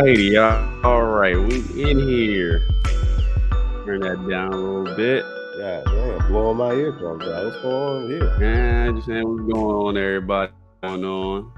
righty. All right. We in here. Turn that down a little bit. Yeah, damn, blowing my eardrums out. What's going on here? Just saying what's going on, everybody. Going on.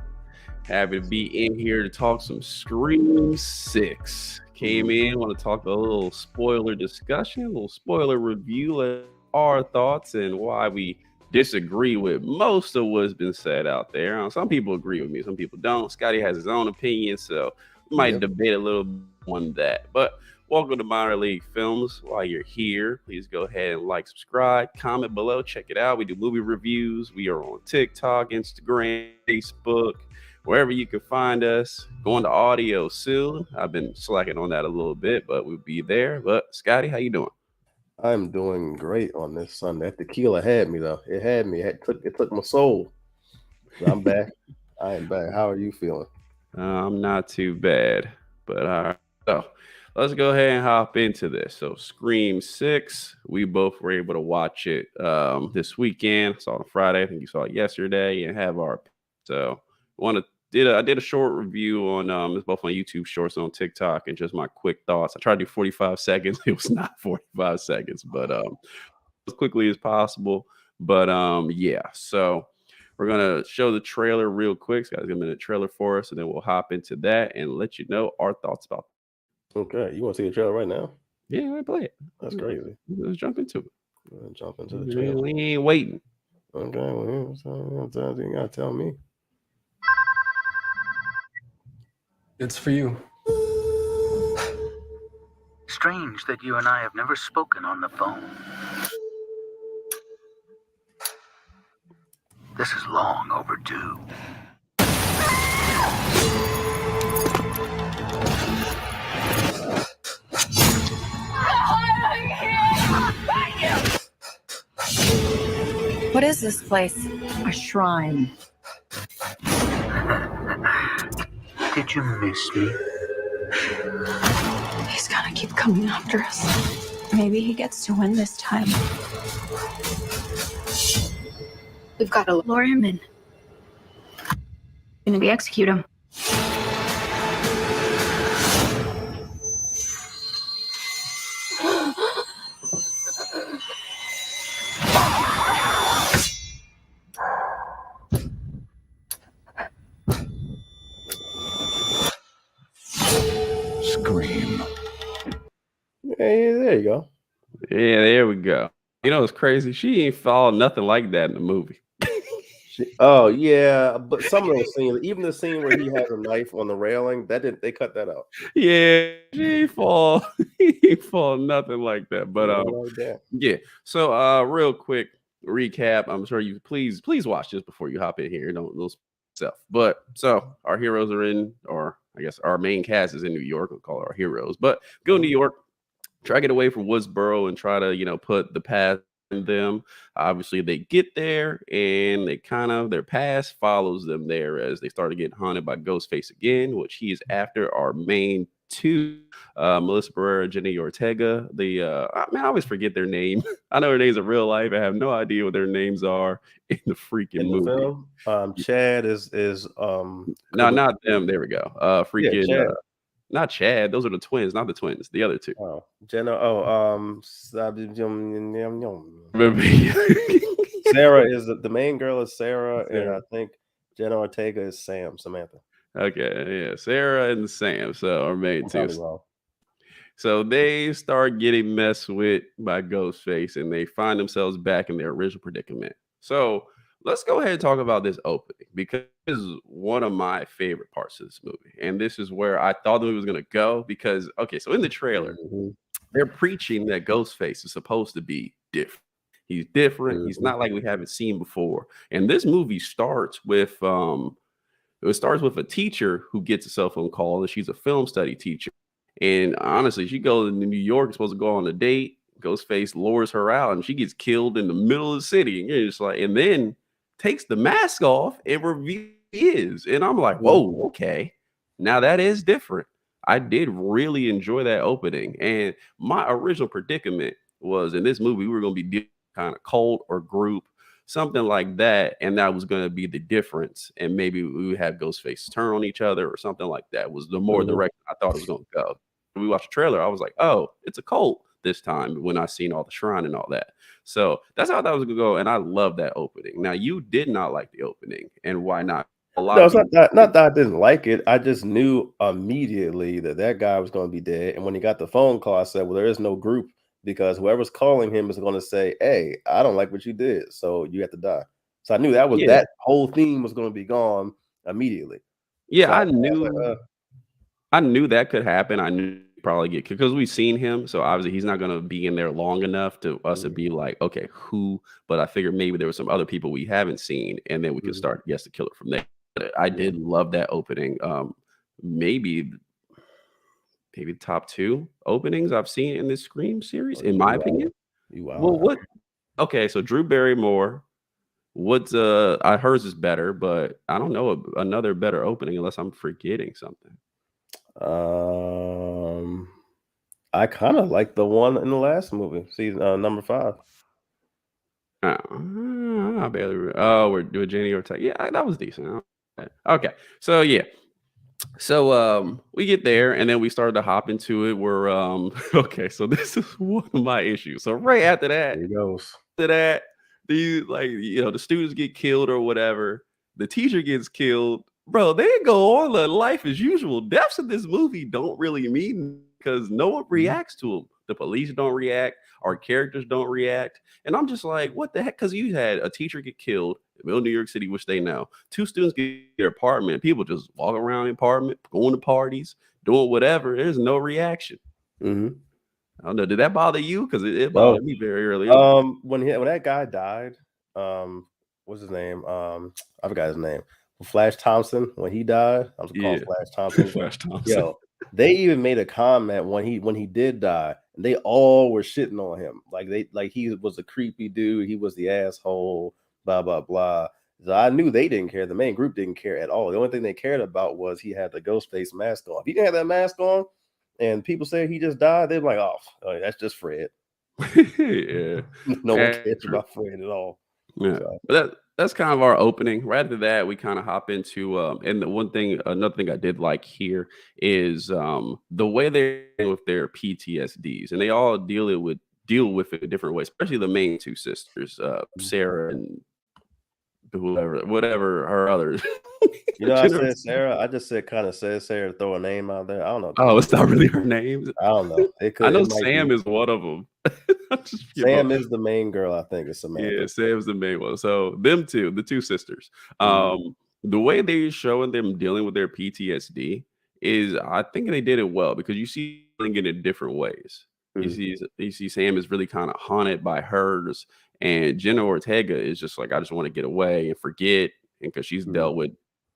Happy to be in here to talk some Scream 6. Came in, want to talk a little spoiler discussion, a little spoiler review, our thoughts and why we disagree with most of what's been said out there. Some people agree with me, some people don't. Scotty has his own opinion, so we might debate a little bit on that. But welcome to Minor League Films. While you're here, please go ahead and like, subscribe, comment below, check it out. We do movie reviews. We are on TikTok, Instagram, Facebook, wherever you can find us. Going to audio soon. I've been slacking on that a little bit, but we'll be there. But Scotty, how you doing? I'm doing great on this Sunday. That tequila had me though. It had me. It took my soul. But I'm back. I am back. How are you feeling? I'm not too bad, but all right. So let's go ahead and hop into this. So Scream 6, we both were able to watch it this weekend. I saw it on Friday. I think you saw it yesterday, and have our I did a short review on it's both on YouTube Shorts and on TikTok, and just my quick thoughts. I tried to do 45 seconds. It was not 45 seconds, but as quickly as possible. But yeah, so we're gonna show the trailer real quick. Scott, give me the trailer for us, and then we'll hop into that and let you know our thoughts about it. Okay, you want to see the trailer right now? Yeah, I play it. That's crazy. Let's jump into it. Jump into the trailer. We ain't waiting. Okay, well, you gotta tell me. It's for you. Strange that you and I have never spoken on the phone. This is long overdue. What is this place? A shrine. Did you miss me? He's gonna keep coming after us. Maybe he gets to win this time. We've got to lure him in. Gonna execute him. Scream. Hey, there you go. Yeah, there we go. You know, it's crazy. She ain't followed nothing like that in the movie. Oh yeah, but some of those scenes, even the scene where he has a knife on the railing, they cut that out. Yeah, he fall nothing like that. But yeah. So real quick recap. I'm sure you please watch this before you hop in here. Don't stuff. But so our heroes are in, or I guess our main cast is in New York. We'll call it our heroes. But go to New York, try to get away from Woodsboro and try to, put the past in them. Obviously, they get there and their past follows them there as they start to get haunted by Ghostface again, which he is after our main two, Melissa Barrera, Jenny Ortega. I always forget their name. I know their names in real life. I have no idea what their names are in the freaking in the movie. Film, Chad is no, not them. There we go. Freaking. Yeah, not Chad. Those are the twins, not the twins. The other two. Oh, Jenna. Sarah is the main girl is Sarah, and I think Jenna Ortega is Samantha. Okay, yeah, Sarah and Sam. So our main two. So they start getting messed with by Ghostface, and they find themselves back in their original predicament. So let's go ahead and talk about this opening, because this is one of my favorite parts of this movie. And this is where I thought the movie was going to go, because, okay, so in the trailer, they're preaching that Ghostface is supposed to be different. He's different. He's not like we haven't seen before. And this movie starts with, a teacher who gets a cell phone call, and she's a film study teacher. And honestly, she goes to New York, supposed to go on a date. Ghostface lures her out, and she gets killed in the middle of the city. And you're just like, and then takes the mask off and reveals he is. And I'm like, whoa, okay. Now that is different. I did really enjoy that opening. And my original predicament was, in this movie, we were going to be kind of cult or group. something like that, and that was going to be the difference, and maybe we would have Ghostface turn on each other or something like that. Was the more direction I thought it was going to go. When we watched the trailer, I was like, oh, it's a cult this time when I seen all the shrine and all that. So that's how I thought it was going to go, and I love that opening. Now, you did not like the opening, and why not? No, it's not that I didn't like it. I just knew immediately that guy was going to be dead. And when he got the phone call, I said, well, there is no group because whoever's calling him is going to say, hey, I don't like what you did, so you have to die. So I knew that was that whole theme was going to be gone immediately. Yeah, so I knew that could happen. I knew he'd probably get because we've seen him, so obviously he's not going to be in there long enough to us to be like, okay, who? But I figured maybe there were some other people we haven't seen, and then we could start guess the killer from there. I did love that opening. Maybe top 2 openings I've seen in this Scream series, in my opinion. Well, what? Okay, so Drew Barrymore. What's hers is better, but I don't know another better opening unless I'm forgetting something. I kind of like the one in the last movie, season number 5. I barely. Oh, we're doing Jenny Ortega. Yeah, that was decent. Okay, so yeah, so we get there and then we started to hop into it. We're okay, so this is one of my issues. So right after that, there he goes. After that, the students get killed or whatever. The teacher gets killed, bro. They go on the life as usual. Deaths in this movie don't really mean because no one reacts to them. The police don't react. Our characters don't react. And I'm just like, what the heck? Because you had a teacher get killed in the middle of New York City, which they know. 2 students get their apartment. People just walk around the apartment, going to parties, doing whatever. There's no reaction. I don't know. Did that bother you? Because it bothered me very early on. When that guy died, what's his name? I forgot his name. Flash Thompson. When he died, I was called Flash Thompson. Flash Thompson. Yo, they even made a comment when he did die, and they all were shitting on him. Like he was a creepy dude. He was the asshole. Blah blah blah. So I knew they didn't care. The main group didn't care at all. The only thing they cared about was he had the Ghostface mask on. If he didn't have that mask on, and people say he just died, they're like, oh, that's just Fred. Yeah. No one cares about Fred at all. Yeah. So. But that's kind of our opening. Right after that, we kind of hop into and another thing I did like here is the way they deal with their PTSDs, and they all deal with it in different ways, especially the main 2 sisters, Sarah and whatever her others. I said Sarah. I just said Sarah, throw a name out there. I don't know. Oh, it's not really her name. I don't know. I know Sam is one of them. Sam is the main girl, I think. It's Samantha. Yeah, Sam's the main one. So them 2, the 2 sisters. The way they're showing them dealing with their PTSD is, I think they did it well because you see it in different ways. You see Sam is really kind of haunted by hers, and Jenna Ortega is just like, I just want to get away and forget, and because she's dealt with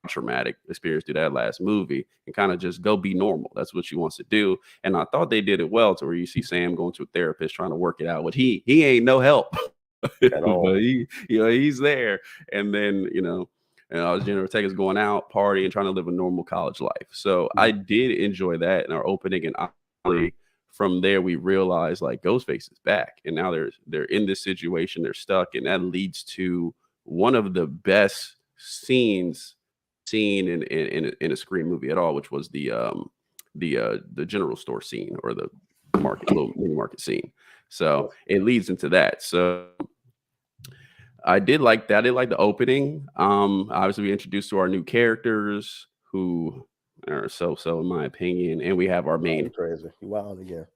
traumatic experience through that last movie and kind of just go be normal. That's what she wants to do. And I thought they did it well, to where you see Sam going to a therapist trying to work it out. But he ain't no help at all. But he's there. And then, Jenna Ortega's going out, partying, trying to live a normal college life. So I did enjoy that in our opening, and obviously from there we realized like Ghostface is back, and now they're in this situation, they're stuck, and that leads to one of the best scenes seen in a Scream movie at all, which was the general store scene, or the little mini market scene. So it leads into that. So I did like that. I did like the opening. Obviously we introduced to our new characters who are so in my opinion, and we have our main crazy. You wild again.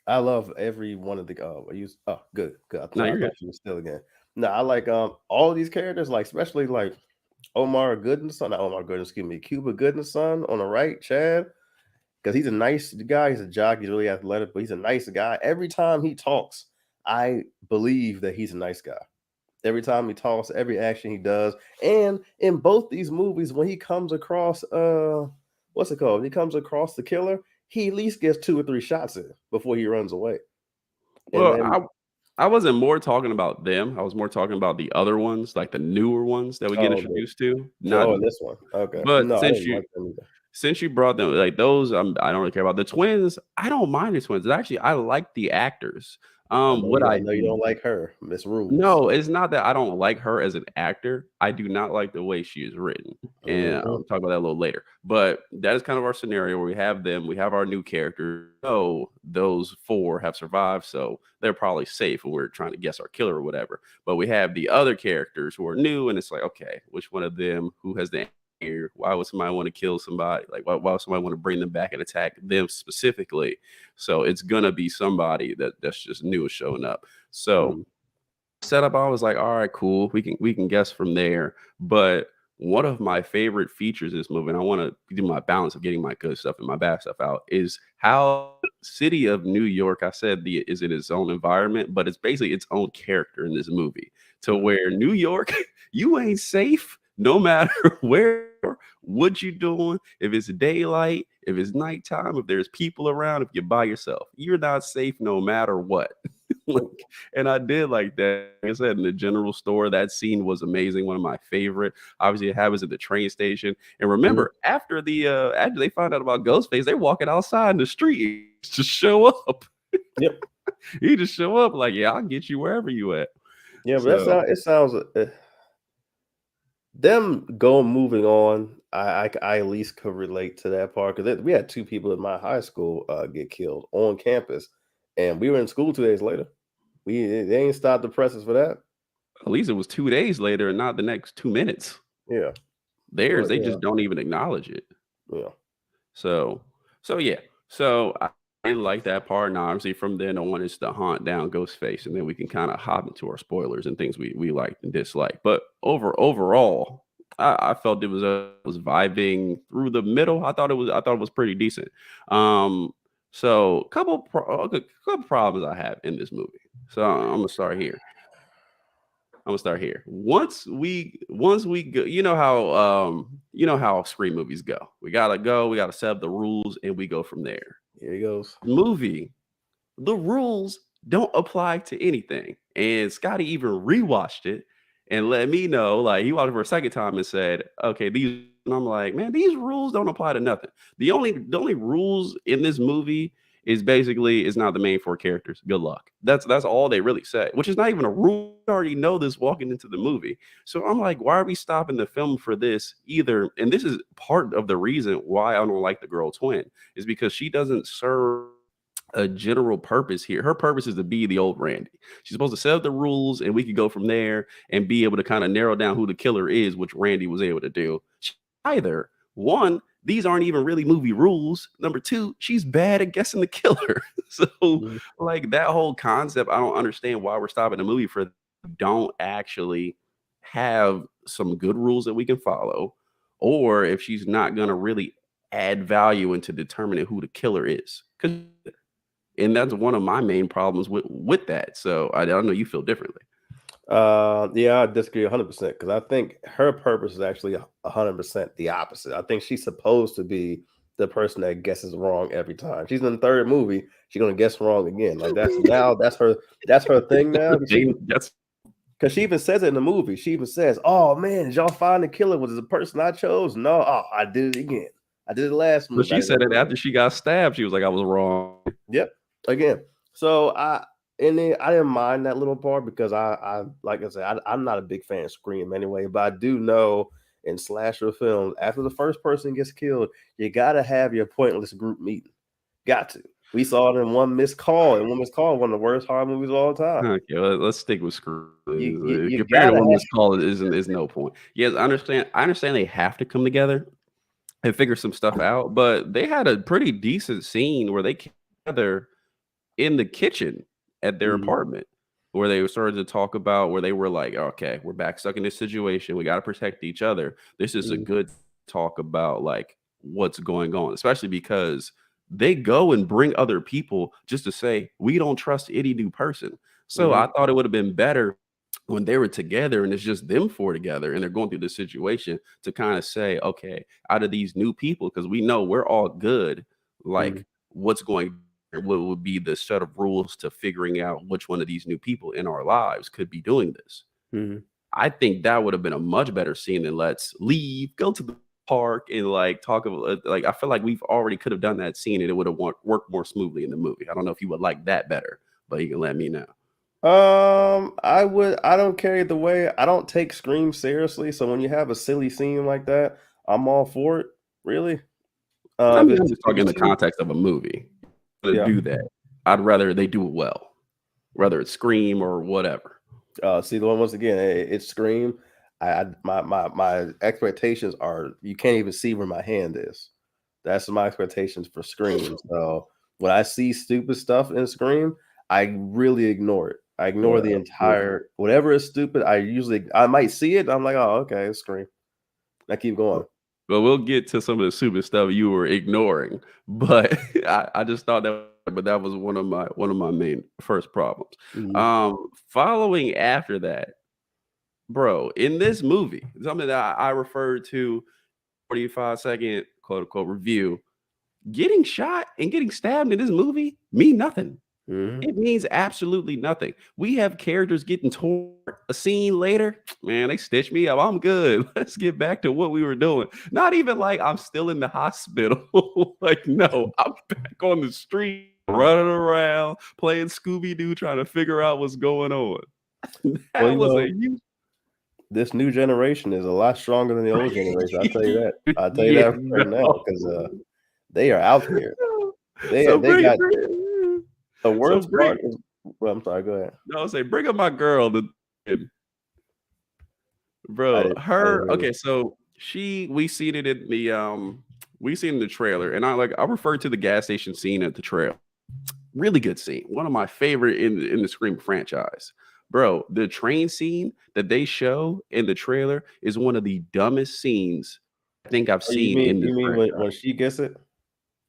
I love every one of the good. No, you're good. You still again. No, I like all of these characters, like especially like Cuba Gooding's son on the right, Chad, because he's a nice guy. He's a jock. He's really athletic, but he's a nice guy. Every time he talks, I believe that he's a nice guy. Every time he talks, every action he does, and in both these movies, when he comes across what's it called? When he comes across the killer, he at least gets 2 or 3 shots in before he runs away. Well, I wasn't more talking about them. I was more talking about the other ones, like the newer ones that we get introduced to. Not this one. Okay. But since you brought them, like those, I don't really care about the twins. I don't mind the twins. Actually, I like the actors. What I know you don't like her, Miss Rules. No, it's not that I don't like her as an actor. I do not like the way she is written. And I'll talk about that a little later. But that is kind of our scenario where we have them, we have our new characters. So those 4 have survived, so they're probably safe when we're trying to guess our killer or whatever. But we have the other characters who are new, and it's like, okay, which one of them, who has the here? Why would somebody want to kill somebody? Like, why would somebody want to bring them back and attack them specifically? So it's gonna be somebody that's just new and showing up. So setup, I was like, all right, cool. We can guess from there. But one of my favorite features of this movie, and I want to do my balance of getting my good stuff and my bad stuff out, is how city of New York, I said is in its own environment, but it's basically its own character in this movie. To where New York, you ain't safe no matter where, what you doing, if it's daylight, if it's nighttime, if there's people around, if you're by yourself, you're not safe no matter what. And I did like that. Like I said, in the general store, that scene was amazing. One of my favorite. Obviously, it happens at the train station. And remember, after they find out about Ghostface, they're walking outside in the street to show up. Yep. He just show up like, yeah, I'll get you wherever you at. Yeah, but it sounds them moving on. I at least could relate to that part because we had 2 people in my high school get killed on campus, and we were in school 2 days later. They ain't stopped the presses for that. At least it was 2 days later and not the next 2 minutes. Yeah. Theirs, they just don't even acknowledge it. Yeah. So yeah. So I didn't like that part. And obviously from then on, it's the hunt down Ghostface. And then we can kind of hop into our spoilers and things we liked and disliked. But overall, I felt it was vibing through the middle. I thought it was pretty decent. So a couple problems I have in this movie. So I'm gonna start here. Once we go, you know how Scream movies go. We gotta set up the rules and we go from there. Here he goes. Movie, the rules don't apply to anything. And Scotty even rewatched it and let me know, like he watched it for a second time and said, okay, these, and I'm like, man, these rules don't apply to nothing. The only rules in this movie is basically it's not the main 4 characters. Good luck. That's all they really say, which is not even a rule. We already know this walking into the movie. So I'm like, why are we stopping the film for this either? And this is part of the reason why I don't like the girl twin, is because she doesn't serve a general purpose here. Her purpose is to be the old Randy. She's supposed to set up the rules and we could go from there and be able to kind of narrow down who the killer is, which Randy was able to do. Either one, these aren't even really movie rules. Number 2, she's bad at guessing the killer. So like that whole concept, I don't understand why we're stopping the movie for. Don't actually have some good rules that we can follow, or if she's not going to really add value into determining who the killer is. And that's one of my main problems with that. So I don't know, you feel differently. Yeah, I disagree 100% because I think her purpose is actually 100% the opposite. I think she's supposed to be the person that guesses wrong every time. She's in the 3rd movie, she's gonna guess wrong again. Like that's her thing now. Because she even says it in the movie. She even says, "Oh man, did y'all find the killer? Was it the person I chose? No, I did it again. I did it last movie." But she said it after she got stabbed. She was like, "I was wrong." Yep. Again. So I didn't mind that little part because I like I said, I'm not a big fan of Scream anyway, but I do know in slasher films, after the first person gets killed, you gotta have your pointless group meeting. Got to. We saw it in One Missed Call, and One Missed Call, one of the worst horror movies of all time. Okay, let's stick with Scream. Comparing to One Missed Call is no point. Yes, I understand they have to come together and figure some stuff out, but they had a pretty decent scene where they came together in the kitchen at their apartment, where they started to talk about where they were like, okay, we're back stuck in this situation. We got to protect each other. This is a good talk about like what's going on, especially because they go and bring other people just to say, we don't trust any new person. So I thought it would have been better when they were together and it's just them 4 together and they're going through this situation to kind of say, okay, out of these new people, because we know we're all good, like what would be the set of rules to figuring out which one of these new people in our lives could be doing this. I think that would have been a much better scene than let's leave, go to the park and like talk about like I feel like we've already could have done that scene and it would have worked more smoothly in the movie. I don't know if you would like that better, but you can let me know. I don't carry the way. I don't take Scream seriously, so when you have a silly scene like that, I'm all for it. Really. I mean, I'm just talking in the context of a movie. To do that, I'd rather they do it well, whether it's Scream or whatever. See the one once again, it's Scream. My expectations are you can't even see where my hand is. That's my expectations for Scream. So when I see stupid stuff in Scream, I really ignore it. I ignore the entire whatever is stupid. I might see it. I'm like, oh, okay, it's Scream. I keep going. Well, we'll get to some of the stupid stuff you were ignoring, but I just thought that was one of my main first problems. Following after that, bro, in this movie, something that I referred to 45-second quote unquote review, getting shot and getting stabbed in this movie mean nothing. It means absolutely nothing. We have characters getting torn a scene later. Man, they stitched me up. I'm good. Let's get back to what we were doing. Not even like I'm still in the hospital. Like, no, I'm back on the street, running around, playing Scooby-Doo, trying to figure out what's going on. This new generation is a lot stronger than the old generation. I'll tell you that. I'll tell you that right now because they are out here. They got the worst part is. Well, I'm sorry. Go ahead. No, I'll say bring up my girl. Bro, her. Okay, so we seen it in the trailer, and I referred to the gas station scene at the trail. Really good scene. One of my favorite in the Scream franchise. Bro, the train scene that they show in the trailer is one of the dumbest scenes I think I've seen in this franchise. When she gets it?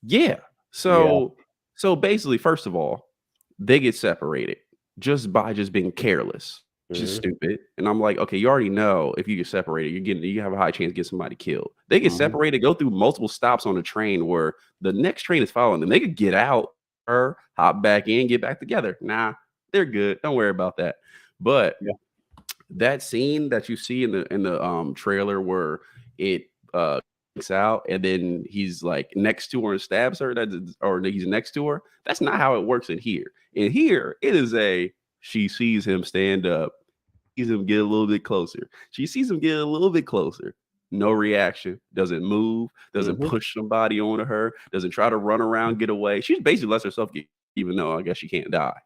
Yeah. So basically, first of all, they get separated just by being careless, which is stupid. And I'm like, okay, you already know if you get separated, you have a high chance to get somebody killed. They get separated, go through multiple stops on the train where the next train is following them. They could get out, hop back in, get back together. Nah, they're good. Don't worry about that. But that scene that you see in the trailer where it out and then he's like next to her and stabs her, or he's next to her, that's not how it works in here. In here, it is she sees him stand up, sees him get a little bit closer. She sees him get a little bit closer. No reaction, doesn't move, doesn't push somebody onto her, doesn't try to run around, get away. She basically lets herself get, even though I guess she can't die.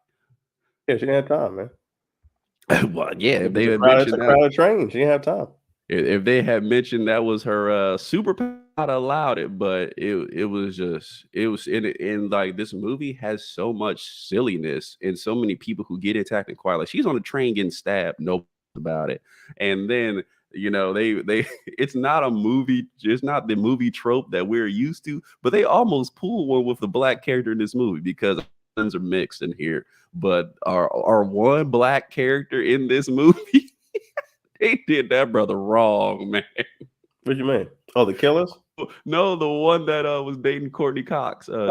Yeah, she didn't have time, man. Well, yeah, if they had mentioned that, crowded train, she didn't have time. If they had mentioned that was her superpower, I'd allowed it, but it was in like this movie has so much silliness and so many people who get attacked and quiet. Like she's on a train getting stabbed, no about it, and then they it's not a movie, it's not the movie trope that we're used to, but they almost pulled one with the black character in this movie because are mixed in here, but our one black character in this movie. They did that brother wrong, man. What you mean? Oh, the killers? No, the one that was dating Courtney Cox. The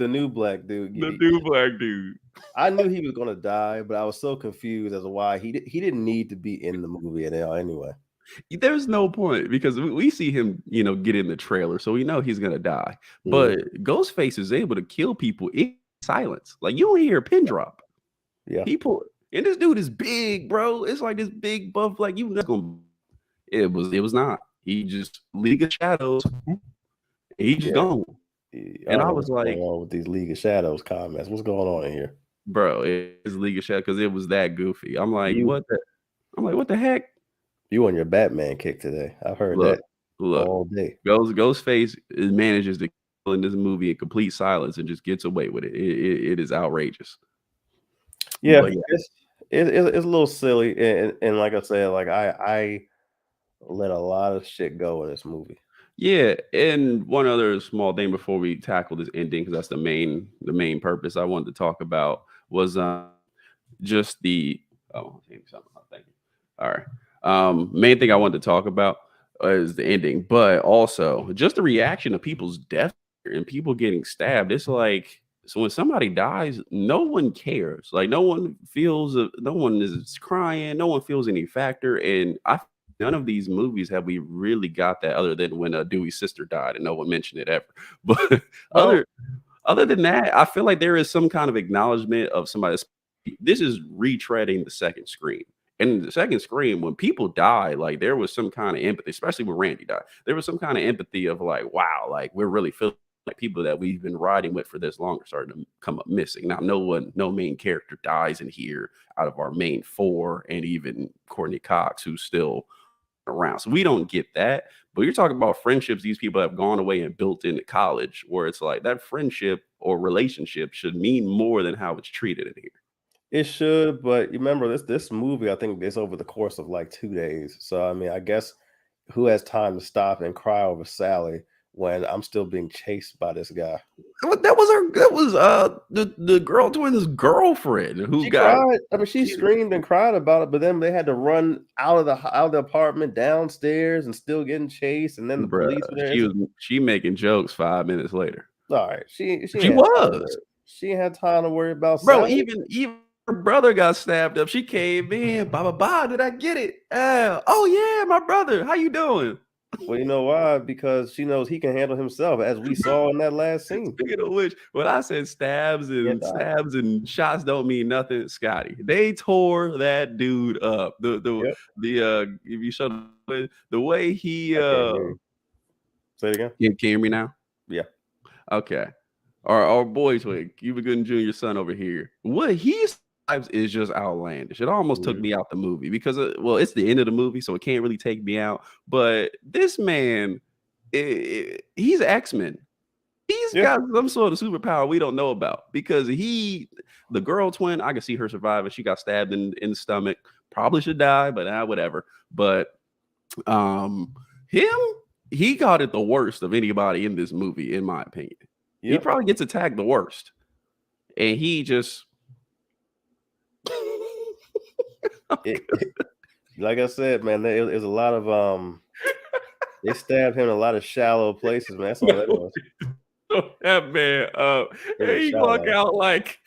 new black dude. The new black dude. I knew he was gonna die, but I was so confused as to why he didn't need to be in the movie at all anyway. There's no point because we see him, get in the trailer, so we know he's gonna die. But Ghostface is able to kill people in silence. Like you don't hear a pin drop. Yeah. And this dude is big, bro. It's like this big buff, like it was not. He just League of Shadows. He just gone. And I was like, with these League of Shadows comments, what's going on in here, bro? It's League of Shadows because it was that goofy. I'm like, what the heck? You on your Batman kick today? I've heard that all day. Ghostface manages to kill in this movie in complete silence and just gets away with it. It is outrageous. Yeah, it's a little silly, and like I said, like I let a lot of shit go in this movie. Yeah, and one other small thing before we tackle this ending, because that's the main purpose I wanted to talk about was just the thank you. All right, main thing I wanted to talk about is the ending, but also just the reaction of people's death and people getting stabbed. It's like. So when somebody dies, no one cares. Like no one is crying. No one feels any factor. And none of these movies have we really got that other than when Dewey's sister died and no one mentioned it ever. But other than that, I feel like there is some kind of acknowledgement of somebody. This is retreading the second Scream. And the second Scream, when people die, like there was some kind of empathy, especially when Randy died. There was some kind of empathy of like, wow, like we're really feeling like people that we've been riding with for this long are starting to come up missing. Now, no main character dies in here out of our main four, and even Courtney Cox, who's still around. So we don't get that. But you're talking about friendships these people have gone away and built into college, where it's like that friendship or relationship should mean more than how it's treated in here. It should, but you remember this movie, I think it's over the course of like 2 days. So I mean, I guess who has time to stop and cry over Sally when I'm still being chased by this guy? That was the girl twin's girlfriend who She got cried. I mean, she screamed and cried about it, but then they had to run out of the apartment downstairs and still getting chased, and then the police were there. She making jokes 5 minutes later. All right, she was. She had time to worry about Bro, Sally. even her brother got stabbed up. She came in, did I get it? Oh yeah, my brother. How you doing? Well, you know why? Because she knows he can handle himself, as we saw in that last scene. Speaking of which, when I said stabs and shots don't mean nothing, Scotty, they tore that dude up. If you show the way he say it again. Can you hear me now? Yeah. Okay. Our boy twin, Cuba Gooding Jr. son over here. What he's is just outlandish. It almost took me out the movie because it's the end of the movie, so it can't really take me out. But this man, he's X-Men. He's got some sort of superpower we don't know about because the girl twin, I can see her surviving. She got stabbed in the stomach. Probably should die, but whatever. But he got it the worst of anybody in this movie, in my opinion. Yep. He probably gets attacked the worst. And he just like I said, man, there's a lot of they stabbed him in a lot of shallow places, man. That's all that was. That man, he walk out like,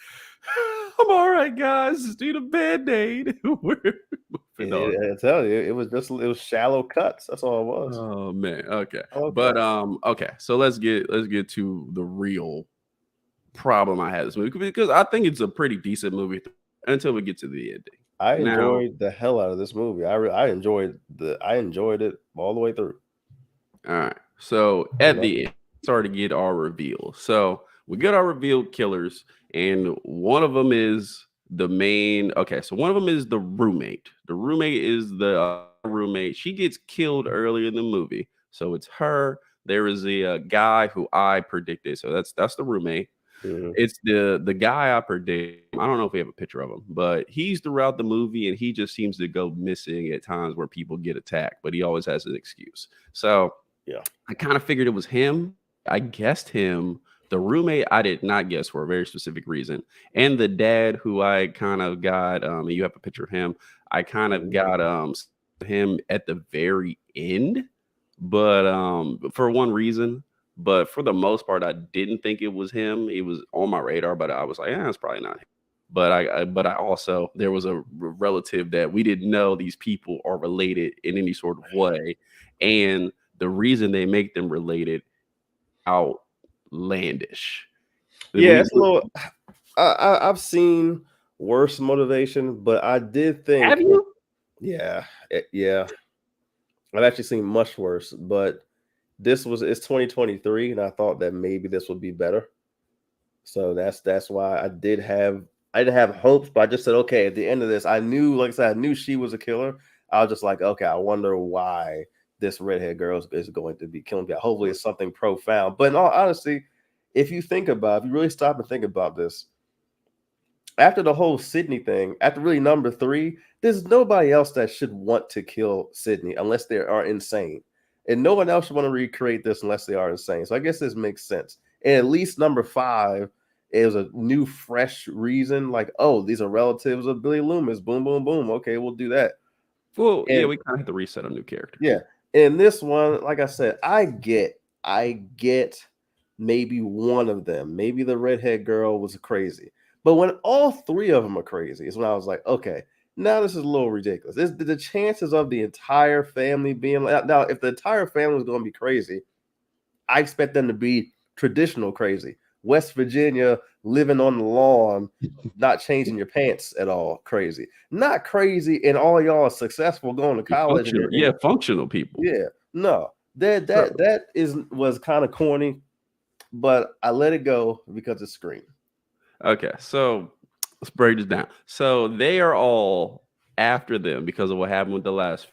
I'm all right, guys. Just need a Band-Aid. I tell you, it was shallow cuts. That's all it was. Oh man, okay. But okay. So let's get to the real problem I had this movie, because I think it's a pretty decent movie until we get to the ending. I enjoyed the hell out of this movie. I enjoyed it all the way through. All right. So at the end, started to get our reveal. So we get our revealed killers, and one of them is the main. Okay, so one of them is the roommate. The roommate is the roommate. She gets killed earlier in the movie, so it's her. There is a guy who I predicted. So that's the roommate. Mm-hmm. It's the guy I predict. I don't know if we have a picture of him, but he's throughout the movie, and he just seems to go missing at times where people get attacked, but he always has an excuse. So yeah, I kind of figured it was him. I guessed him. The roommate I did not guess for a very specific reason, and the dad who I kind of got. You have a picture of him. I kind of got him at the very end, but for one reason. But for the most part, I didn't think it was him. It was on my radar, but I was like, it's probably not him. But I also, there was a relative that we didn't know these people are related in any sort of way. And the reason they make them related outlandish. It's a little, I've seen worse motivation, but I did think. Have you? Yeah. I've actually seen much worse, but it's 2023, and I thought that maybe this would be better. So that's why I didn't have hopes, but I just said, okay, at the end of this, I knew she was a killer. I was just like, okay, I wonder why this redhead girl is going to be killing me. Hopefully it's something profound. But in all honesty, if you really stop and think about this, after the whole Sydney thing, after really number 3, there's nobody else that should want to kill Sydney unless they are insane. And no one else should want to recreate this unless they are insane. So I guess this makes sense. And at least number 5 is a new, fresh reason. Like, oh, these are relatives of Billy Loomis. Boom, boom, boom. Okay, we'll do that. Well, we kind of have to reset a new character. Yeah. And this one, like I said, I get maybe one of them. Maybe the redhead girl was crazy. But when all 3 of them are crazy is when I was like, okay, now this is a little ridiculous. The chances of the entire family being now, if the entire family is going to be crazy, I expect them to be traditional crazy. West Virginia, living on the lawn, not changing your pants at all. Crazy. Not crazy, and all y'all are successful going to college. Functional people. Yeah. No. That was kind of corny, but I let it go because it's Scream. Okay, so let's break this down. So they are all after them because of what happened with the last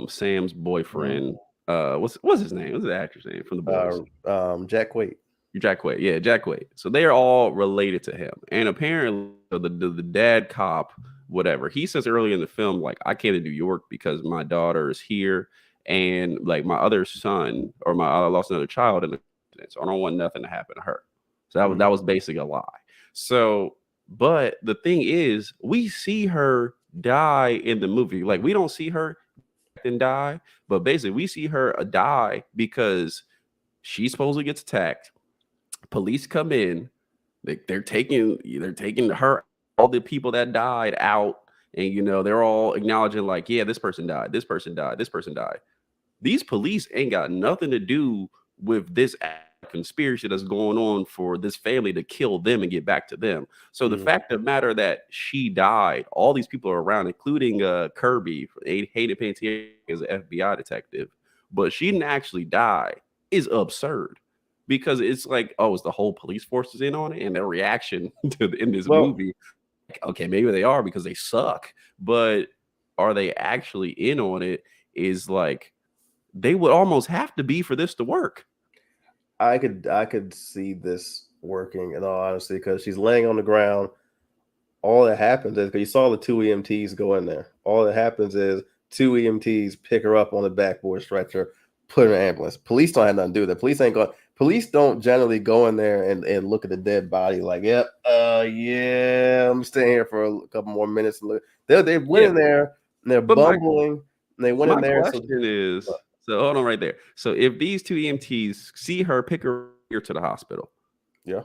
Sam's boyfriend. What's his name? What's the actor's name from the boys? Jack Quaid. Jack Quaid. Yeah, Jack Quaid. So they are all related to him. And apparently the dad cop, whatever, he says early in the film, like, I came to New York because my daughter is here. And like my other son I lost another child in the accident, so I don't want nothing to happen to her. So that was basically a lie. So, but the thing is, we see her die in the movie. Like, we don't see her and die, but basically we see her die because she supposedly gets attacked. Police come in, they're taking her, all the people that died out, and they're all acknowledging like, yeah, this person died, this person died, this person died. These police ain't got nothing to do with this conspiracy that's going on for this family to kill them and get back to them. So the fact of the matter that she died, all these people are around, including Kirby, Hayden Panettiere is an FBI detective, but she didn't actually die, is absurd. Because it's like, oh, it's the whole police force is in on it, and their reaction in this movie, like, okay, maybe they are because they suck, but are they actually in on it? Is like, they would almost have to be for this to work. I could see this working, in all honesty, because she's laying on the ground. All that happens is, because you saw the 2 EMTs go in there, all that happens is 2 EMTs pick her up on the backboard stretcher, put her in an ambulance. Police don't have nothing to do with that. Police don't generally go in there and look at the dead body like, yep, I'm staying here for a couple more minutes. They went in there and they're bumbling. And they went in there. My question is, so hold on right there. So if these 2 EMTs see her, pick her here to the hospital,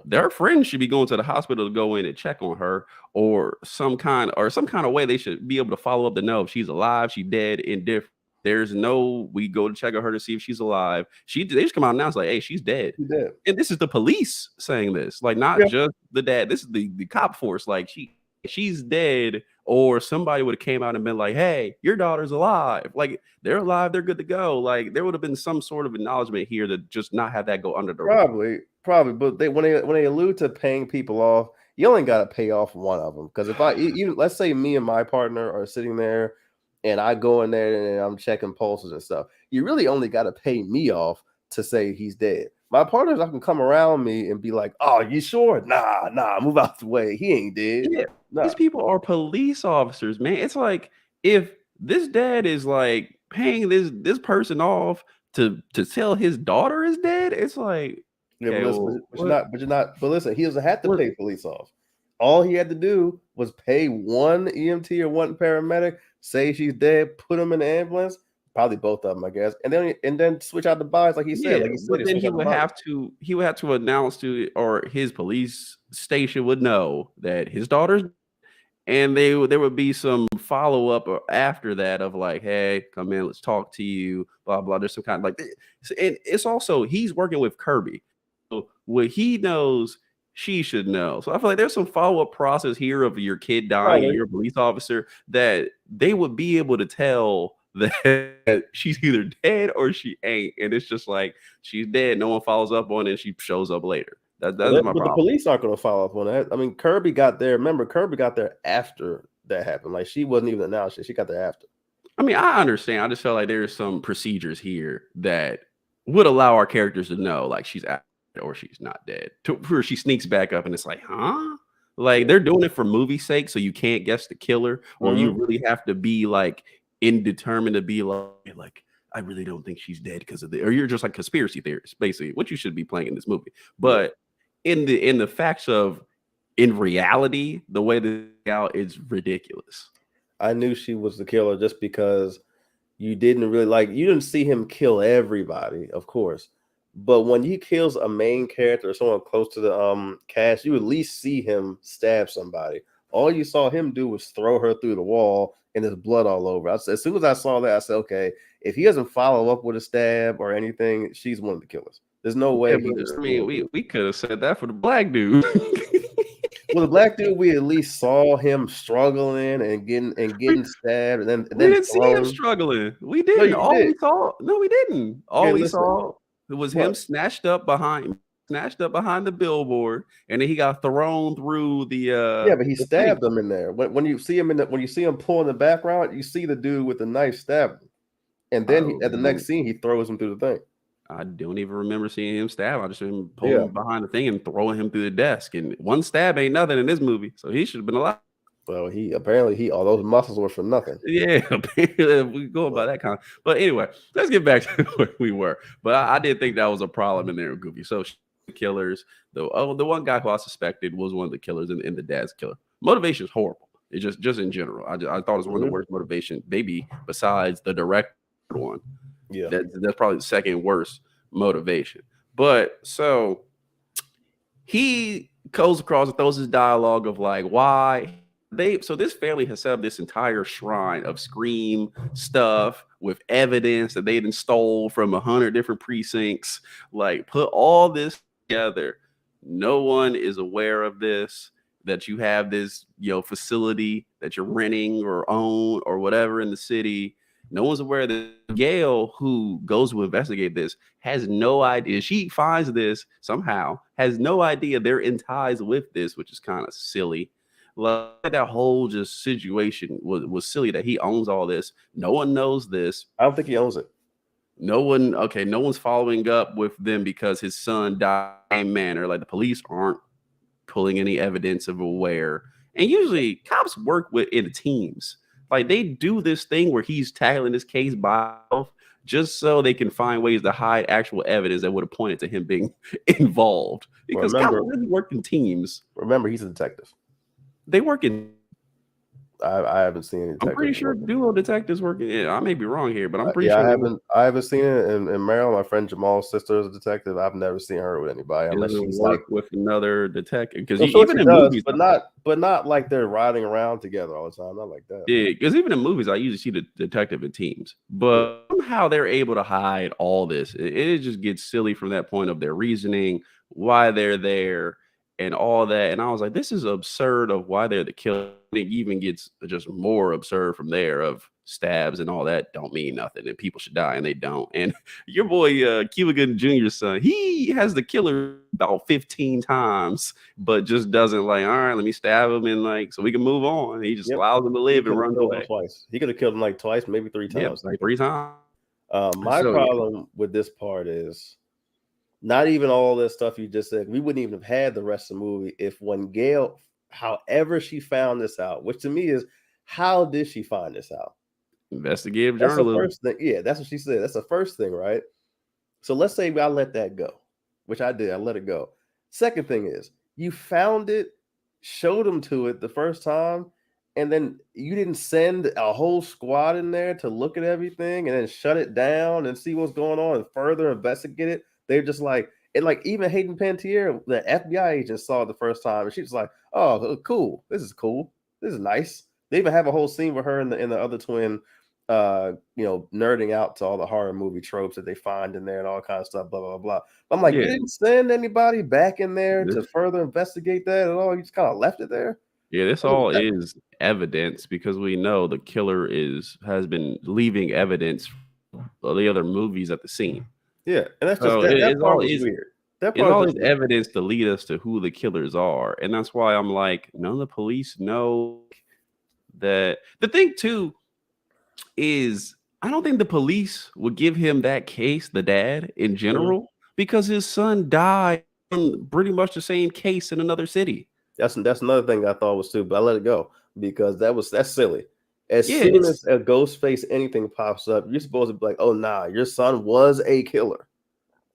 their friends should be going to the hospital to go in and check on her, or some kind of way they should be able to follow up to know if she's alive, she's dead, indifferent. We go to check on her to see if she's alive. They just come out and announce like, hey, she's dead. She's dead. And this is the police saying this, like, not just the dad. This is the cop force. Like, she's dead, or somebody would have came out and been like, hey, your daughter's alive. Like, they're alive, they're good to go. Like, there would have been some sort of acknowledgement here to just not have that go under the probably. But when they allude to paying people off, you only got to pay off one of them. Because if let's say me and my partner are sitting there and I go in there and I'm checking pulses and stuff, you really only got to pay me off to say he's dead. My partners, I can come around me and be like, oh, you sure? Nah, move out the way. He ain't dead. Yeah. Nah. These people are police officers, man. It's like, if this dad is like paying this person off to tell his daughter is dead, it's like, but listen, he doesn't have to pay police off. All he had to do was pay one EMT or one paramedic, say she's dead, put him in the ambulance, probably both of them, I guess, and then switch out the bodies like he said. But then he would have to announce to, or his police station would know that his daughter's, and there would be some follow up after that of like, hey, come in, let's talk to you, blah blah. There's some kind of like, and it's also, he's working with Kirby, so what he knows, she should know. So I feel like there's some follow-up process here of your kid dying and you're a police officer, that they would be able to tell that she's either dead or she ain't. And it's just like, she's dead, no one follows up on it, and she shows up later. That's my problem. The police aren't going to follow up on that. I mean, Kirby got there. Remember, Kirby got there after that happened. Like, she wasn't even announced yet. She got there after. I mean, I understand. I just felt like there's some procedures here that would allow our characters to know, like, she's out or she's not dead. Where she sneaks back up and it's like, huh? Like, they're doing it for movie sake, so you can't guess the killer, or you really have to be like indeterminate to be like, I really don't think she's dead because of the, or you're just like conspiracy theorists, basically what you should be playing in this movie. But in the facts of, in reality, the way this out is ridiculous. I knew she was the killer just because you didn't see him kill everybody, of course. But when he kills a main character or someone close to the cast, you at least see him stab somebody. All you saw him do was throw her through the wall and there's blood all over. As soon as I saw that, I said, okay, if he doesn't follow up with a stab or anything, she's one of the killers. There's no way he but, just. I mean, we could have said that for the black dude. Well, the black dude, we at least saw him struggling and getting stabbed, and then We didn't see him struggling. We didn't. No, All we saw, no, we didn't. All we listen. saw was him snatched up behind the billboard, and then he got thrown through the. Yeah, but he stabbed him in there. When you see him when you see him pull in the background, you see the dude with the knife stab him, and then at the next scene, he throws him through the thing. I don't even remember seeing him stab. I just saw him pulling behind the thing and throwing him through the desk. And one stab ain't nothing in this movie, so he should have been alive. Well, all those muscles were for nothing. Yeah, we go by that kind. But anyway, let's get back to where we were. But I did think that was a problem in there, Goofy. So killers, the one guy who I suspected was one of the killers in the dad's killer. Motivation is horrible. It's just in general. I thought it was one of the worst motivation, maybe besides the direct one. Yeah, that's probably the second worst motivation. But so he goes across and throws his dialogue of like why so this family has set up this entire shrine of Scream stuff with evidence that they done stole from 100 different precincts. Like, put all this together. No one is aware of this, that you have this facility that you're renting or own or whatever in the city. No one's aware that Gail, who goes to investigate this, has no idea. She finds this somehow, has no idea they're in ties with this, which is kind of silly. Like, that whole just situation was silly that he owns all this. No one knows this. I don't think he owns it. No one's following up with them because his son died in the same manner. Like, the police aren't pulling any evidence of aware. And usually cops work in teams. Like, they do this thing where he's tackling this case by himself just so they can find ways to hide actual evidence that would have pointed to him being involved. Because cops really work in teams. Remember, he's a detective. They work in. I haven't seen any. I'm pretty sure duo detectives work in. Yeah, I may be wrong here, but I'm pretty sure. I haven't seen it in Maryland. My friend Jamal's sister is a detective. I've never seen her with anybody unless she's like with another detective. Because even in movies, but not like they're riding around together all the time. Not like that. Yeah, because even in movies, I usually see the detective in teams, but somehow they're able to hide all this. It just gets silly from that point of their reasoning, why they're there, and all that. And I was like, this is absurd of why they're the killer. It even gets just more absurd from there of stabs and all that don't mean nothing and people should die and they don't. And your boy Cuba Gooding Jr.'s son, he has the killer about 15 times, but just doesn't like, all right, let me stab him and like so we can move on. He just allows him to live and runs away. Twice. He could have killed him like twice, maybe 3 times. Yeah, like 3 times. My problem with this part is not even all this stuff you just said. We wouldn't even have had the rest of the movie if when Gail, however she found this out, which to me is, how did she find this out? Investigative journalism. That's the first thing. Yeah, that's what she said. That's the first thing, right? So let's say I let that go, which I did. I let it go. Second thing is, you found it, showed them to it the first time, and then you didn't send a whole squad in there to look at everything and then shut it down and see what's going on and further investigate it. They're just like, and like even Hayden Panettiere, the FBI agent, saw it the first time, and she's like, "Oh, cool. This is cool. This is nice." They even have a whole scene with her and the other twin, nerding out to all the horror movie tropes that they find in there and all kind of stuff. Blah blah blah. I'm like, you didn't send anybody back in there to further investigate that at all. You just kind of left it there. Yeah, this all is evidence because we know the killer has been leaving evidence of the other movies at the scene. Yeah, and that's just that part is weird. That part all is evidence to lead us to who the killers are, and that's why I'm like, none of the police know that. The thing too is, I don't think the police would give him that case, the dad in general, because his son died in pretty much the same case in another city. That's another thing I thought was too, but I let it go because that's silly. As soon as a Ghostface anything pops up, you're supposed to be like, oh, nah, your son was a killer.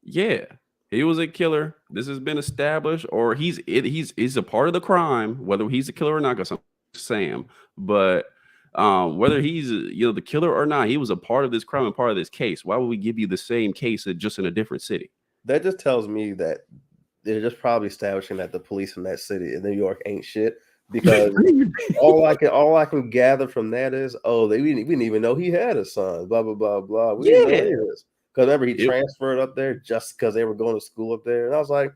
Yeah, he was a killer. This has been established, or he's a part of the crime, whether he's a killer or not, because I'm Sam. But whether he's the killer or not, he was a part of this crime and part of this case. Why would we give you the same case just in a different city? That just tells me that they're just probably establishing that the police in that city in New York ain't shit. Because all I can gather from that is, we didn't even know he had a son. Blah blah blah blah. Because Because remember, he transferred up there just because they were going to school up there. And I was like,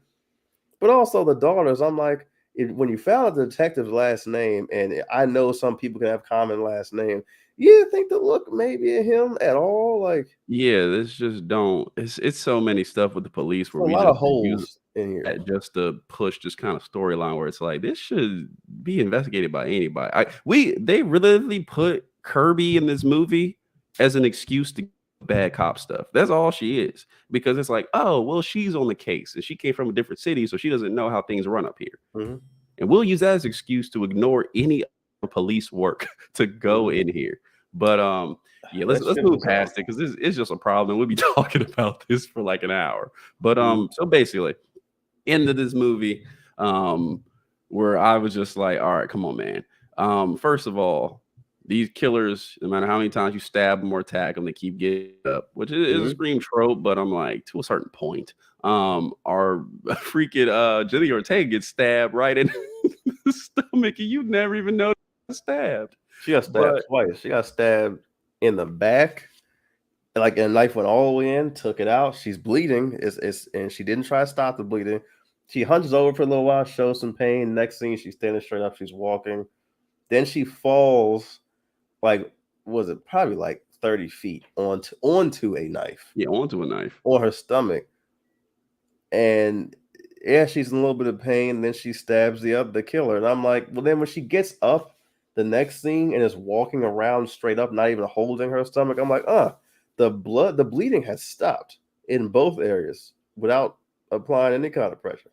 but also the daughters, I'm like, when you found out the detective's last name, and I know some people can have common last name, you didn't think to look maybe at him at all? Like, yeah, this just don't. It's so many stuff with the police where a we lot just of holes in here. just to push this kind of storyline where it's like this should be investigated by anybody. They really put Kirby in this movie as an excuse to bad cop stuff. That's all she is, because it's like, oh well, she's on the case and she came from a different city, so she doesn't know how things run up here. And we'll use that as an excuse to ignore any police work to go in here. But yeah, let's move past it, because it's just a problem. We'll be talking about this for like an hour. But so basically, into this movie, where I was just like, all right, come on, man. First of all, these killers, no matter how many times you stab them or attack them, they keep getting up, which is a Scream trope, but I'm like, to a certain point. Our freaking Jenny Ortega gets stabbed right in the stomach, and you never even know stabbed. She got stabbed twice. She got stabbed in the back, like a knife went all the way in, took it out. She's bleeding. And she didn't try to stop the bleeding. She hunches over for a little while, shows some pain. Next thing, she's standing straight up. She's walking. Then she falls, like, was it probably like 30 feet onto a knife? Yeah, onto a knife on her stomach. And yeah, she's in a little bit of pain. Then she stabs the killer. And I'm like, well, then when she gets up the next scene and is walking around straight up, not even holding her stomach, I'm like, the bleeding has stopped in both areas without applying any kind of pressure.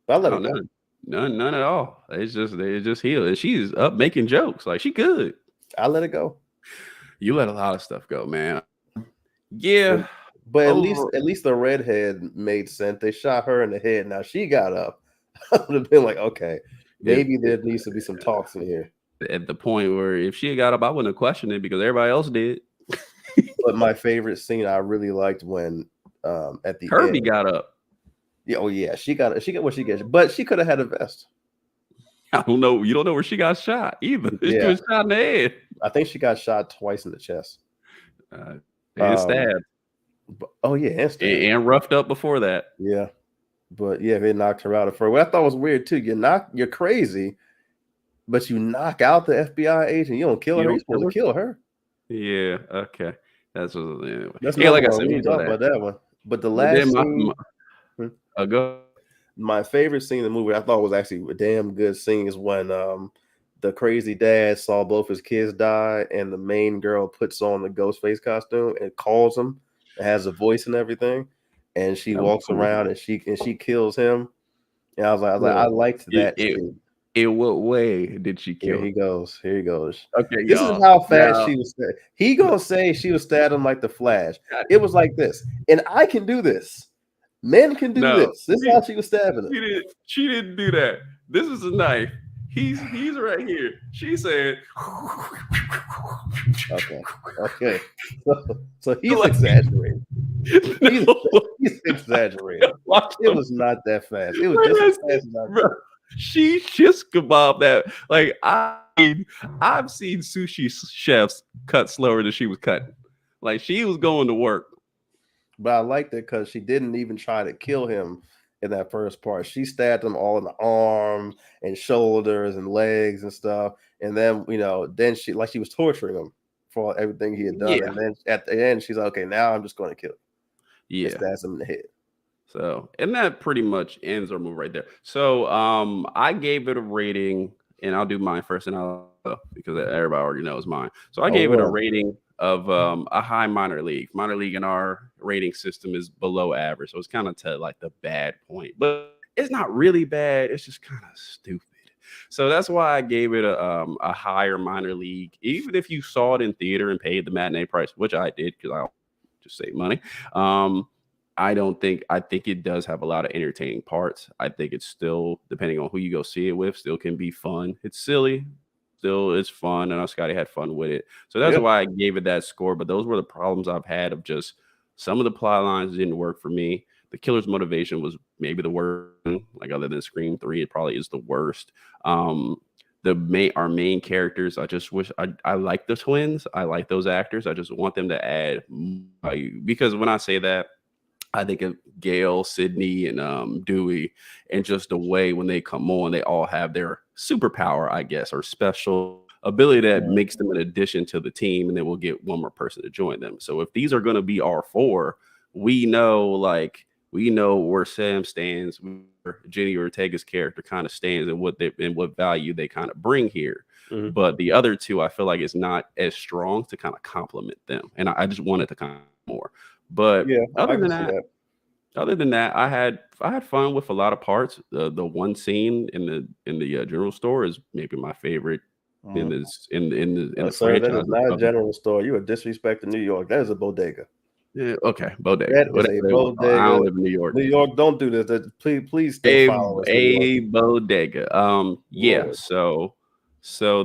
But I let it go. None at all. They just healed. And she's up making jokes. Like, she good. I let it go. You let a lot of stuff go, man. Yeah. But at least the redhead made sense. They shot her in the head. Now she got up. I would have been like, okay, maybe there needs to be some talks in here. At the point where if she had got up, I wouldn't have questioned it, because everybody else did. But my favorite scene I really liked when at the Kirby end, got up. Yeah, oh yeah, she got what she gets, but she could have had a vest. I don't know. You don't know where she got shot either. She was shot in the head. I think she got shot twice in the chest. And stabbed. Oh yeah, and roughed up before that. Yeah, but yeah, they knocked her out at first. What I thought was weird too. You're crazy, but you knock out the FBI agent. You don't kill her. You're supposed to kill her. Yeah. Okay. That's what. Anyway. That's like I said. We talk about that one. But the last scene. My favorite scene in the movie, I thought was actually a damn good scene, is when the crazy dad saw both his kids die, and the main girl puts on the Ghostface costume and calls him. It has a voice and everything, and she walks around and she kills him. And I was like, I liked that scene. In what way did she kill him? Here he goes. Okay, this is how fast she was. He gonna say she was stabbed him like the Flash. It was like this, and I can do this. Men can do this. This is how she was stabbing him. She didn't do that. This is a knife. He's right here. She said, okay. So he's exaggerating. He's exaggerating. It was not that fast. It was just as fast as I thought. She just kebab that. Like, I've seen sushi chefs cut slower than she was cutting. Like, she was going to work. But I liked it because she didn't even try to kill him in that first part. She stabbed him all in the arms and shoulders and legs and stuff. And then, then she was torturing him for everything he had done. Yeah. And then at the end, she's like, okay, now I'm just going to kill him. Yeah. Stabs him in the head. So, and that pretty much ends our movie right there. So, I gave it a rating, and I'll do mine first, and because everybody already knows mine. So I gave it a rating of a high minor league. Minor league in our rating system is below average, so it's kind of to like the bad point, but it's not really bad. It's just kind of stupid. So that's why I gave it a higher minor league. Even if you saw it in theater and paid the matinee price, which I did because I just save money. I think it does have a lot of entertaining parts. I think it's still, depending on who you go see it with, still can be fun. It's silly. Still, it's fun. I know Scotty had fun with it. So that's why I gave it that score. But those were the problems I've had of just some of the plot lines didn't work for me. The killer's motivation was maybe the worst. Like, other than Scream 3, it probably is the worst. The our main characters. I just wish I like the twins. I like those actors. I just want them to add value, because when I say that, I think of Gail, Sydney, and Dewey, and just the way when they come on, they all have their superpower, I guess, or special ability that makes them an addition to the team, and then we'll get one more person to join them. So if these are going to be our four, we know where Sam stands, where Jenny Ortega's character kind of stands, and what value they kind of bring here. Mm-hmm. But the other two, I feel like it's not as strong to kind of complement them, and I just wanted to kind of more. But other than that, I had fun with a lot of parts. The one scene in the general store is maybe my favorite in the sir, franchise. that is not a general store. You are disrespecting New York. That is a bodega. Yeah, okay, bodega. That is a bodega. I don't live in New York. New York, don't do this. Please stay follow us. A bodega. Yeah. So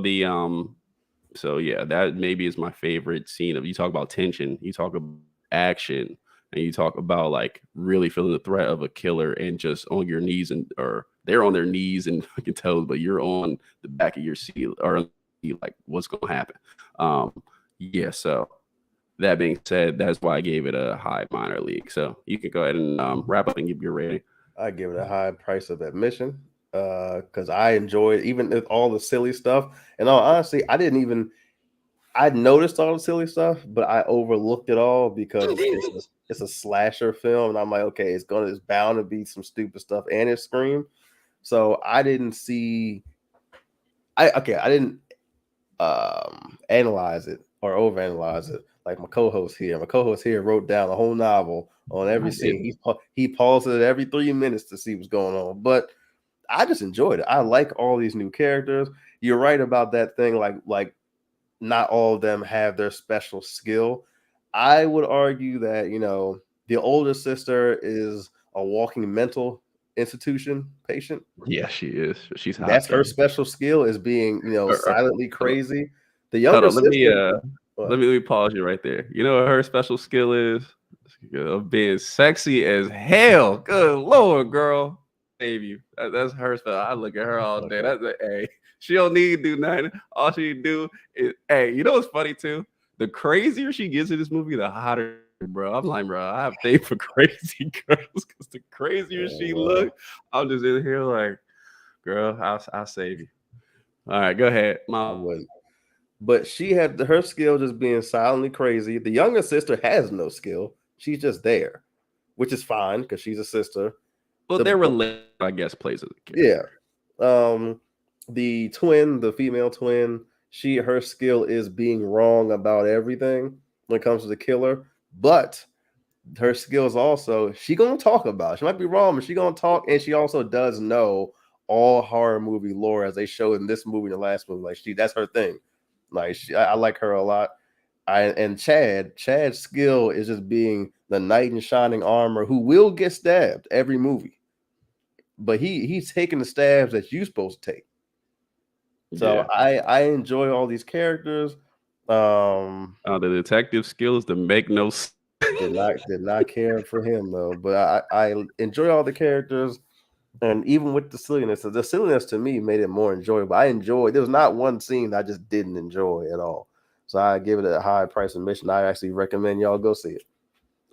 yeah, that maybe is my favorite scene. Of you talk about tension, you talk about action, and you talk about like really feeling the threat of a killer and just on your knees, or they're on their knees and fucking toes, but you're on the back of your seat, or like what's gonna happen. Yeah, so that being said, that's why I gave it a high minor league. So you can go ahead and wrap up and give your rating. I give it a high price of admission because I enjoyed even with all the silly stuff. And honestly, I noticed all the silly stuff, but I overlooked it all because it's a slasher film, and I'm like, okay, it's bound to be some stupid stuff, and it's Scream. So I didn't analyze it or overanalyze it like my co-host here. My co-host here wrote down the whole novel on every scene. He paused it every 3 minutes to see what's going on. But I just enjoyed it. I like all these new characters. You're right about that thing, like not all of them have their special skill. I would argue that, the older sister is a walking mental institution patient. Yeah, she is. She's hot. That's her special skill, is being, silently crazy. The younger sister. Let me pause you right there. You know what her special skill is? Of being sexy as hell. Good Lord, girl. Save you. That's her spell. I look at her all day. That's a she don't need to do nothing. All she do is, you know what's funny too? The crazier she gets in this movie, the hotter, bro. I'm like, bro, I have faith for crazy girls, because the crazier she look, I'm just in here like, girl, I'll save you. All right, go ahead, Mom. But she had her skill just being silently crazy. The younger sister has no skill. She's just there, which is fine because she's a sister. Well, they're related, I guess, plays as a kid. Yeah. The twin, the female twin, her skill is being wrong about everything when it comes to the killer. But her skills also, she gonna talk about it. She might be wrong, but she gonna talk, and she also does know all horror movie lore, as they showed in this movie and the last movie. Like that's her thing. Like I like her a lot. Chad's skill is just being the knight in shining armor who will get stabbed every movie, but he's taking the stabs that you're supposed to take. So yeah. I enjoy all these characters. The detective skills to make no sense. Did not care for him though, but I enjoy all the characters, and even with the silliness to me made it more enjoyable. There was not one scene that I just didn't enjoy at all. So I give it a high price admission. I actually recommend y'all go see it.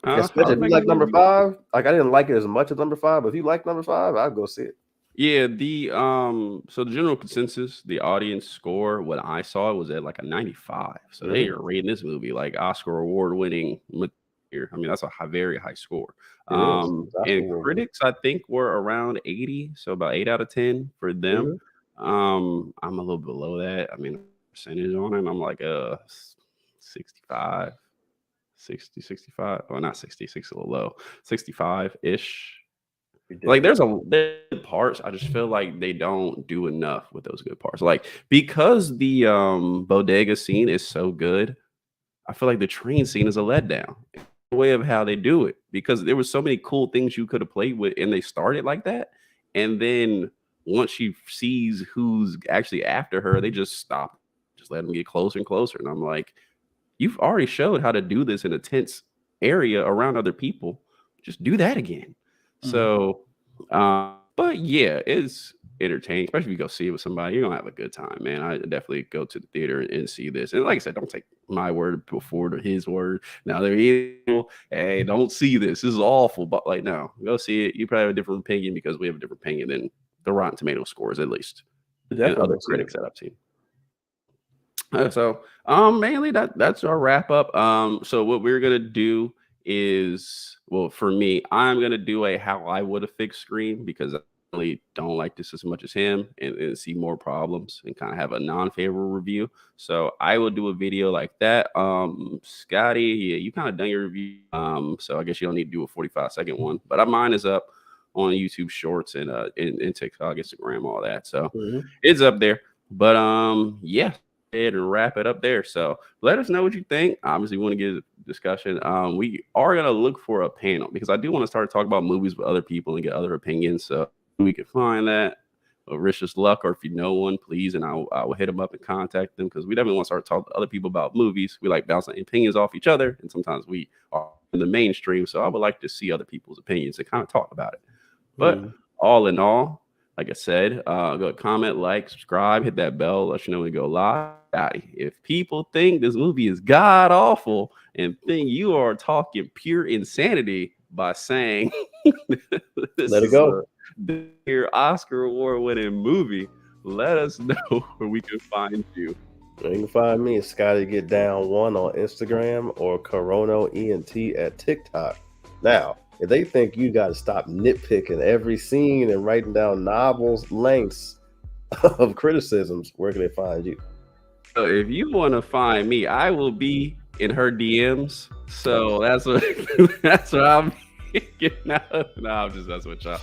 Especially if you like number 5. Like I didn't like it as much as number 5, but if you like number 5, I'll go see it. Yeah, so the general consensus, the audience score, what I saw was at like a 95. So they are rating this movie like Oscar award-winning material. I mean, that's a very high score. And critics, I think, were around 80, so about 8 out of 10 for them. I'm a little below that. I mean, percentage on it, I'm like 65, 60, 65. Well, not 60, 60 a little low, 65-ish. Like there's parts I just feel like they don't do enough with those good parts. Like because the bodega scene is so good, I feel like the train scene is a letdown. The way of how they do it, because there was so many cool things you could have played with, and they started like that, and then once she sees who's actually after her, they just stop, just let them get closer and closer. And I'm like, you've already showed how to do this in a tense area around other people. Just do that again. So, but yeah, entertaining, especially if you go see it with somebody. You're gonna have a good time, man. I definitely go to the theater and see this. And like I said, don't take my word before his word. Now there is, hey, don't see this. This is awful. But like, no, go see it. You probably have a different opinion because we have a different opinion than the Rotten Tomato scores, at least, and other critics that I've seen. So mainly that's our wrap up. So what we're gonna do is, well, for me, I'm gonna do a how I would have fixed Scream because I really don't like this as much as him and see more problems and kind of have a non-favorable review. So I will do a video like that. Scotty, yeah, you kind of done your review. So I guess you don't need to do a 45-second one, but mine is up on YouTube Shorts and in TikTok, Instagram, all that. So it's up there. But yeah. And wrap it up there. So let us know what you think. Obviously, we want to get a discussion. We are going to look for a panel because I do want to start talking about movies with other people and get other opinions. So we can find that. Wish us luck, or if you know one, please, and I will hit them up and contact them because we definitely want to start talking to other people about movies. We like bouncing opinions off each other, and sometimes we are in the mainstream. So I would like to see other people's opinions and kind of talk about it. But all in all, like I said, go comment, like, subscribe, hit that bell, let you know when we go live. If people think this movie is god awful and think you are talking pure insanity by saying this let it go, your Oscar award winning movie, let us know where we can find you. You can find me at Scotty Get Down 1 on Instagram or Corono ENT at TikTok. Now, if they think you got to stop nitpicking every scene and writing down novels lengths of criticisms, where can they find you? So if you want to find me, I will be in her DMs. So that's what I'm getting out. No, I'm just messing with y'all.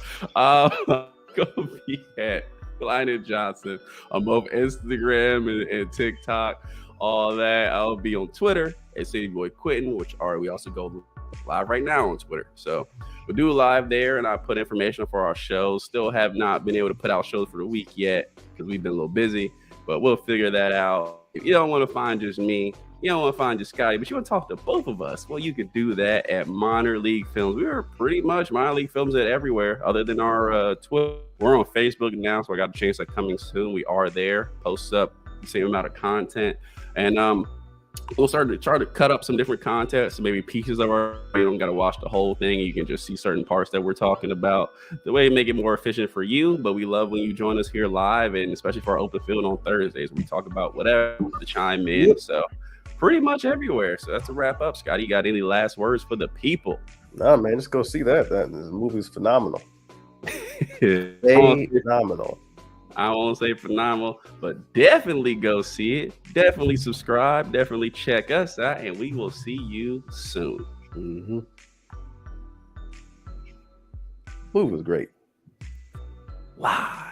Go be at Flyknit Johnson. I'm both Instagram and TikTok, all that. I'll be on Twitter at City Boy Quitting, we also go live right now on Twitter. So we'll do a live there, and I put information for our shows. Still have not been able to put out shows for the week yet because we've been a little busy, but we'll figure that out. If you don't want to find just me, you don't want to find just Scotty, but you want to talk to both of us, well, you could do that at Minor League Films. We are pretty much Minor League Films at everywhere other than our Twitter. We're on Facebook now, so I got a chance of coming soon. We are there, posts up the same amount of content, and we'll start to try to cut up some different content, so maybe pieces of our, you don't got to watch the whole thing. You can just see certain parts that we're talking about. The way to make it more efficient for you, but we love when you join us here live, and especially for our open field on Thursdays, we talk about whatever to chime in. So pretty much everywhere. So that's a wrap up. Scotty, you got any last words for the people? Nah, man, just go see that. This movie's phenomenal. Phenomenal. I won't say phenomenal, but definitely go see it. Definitely subscribe. Definitely check us out, and we will see you soon. Movie was great. Live.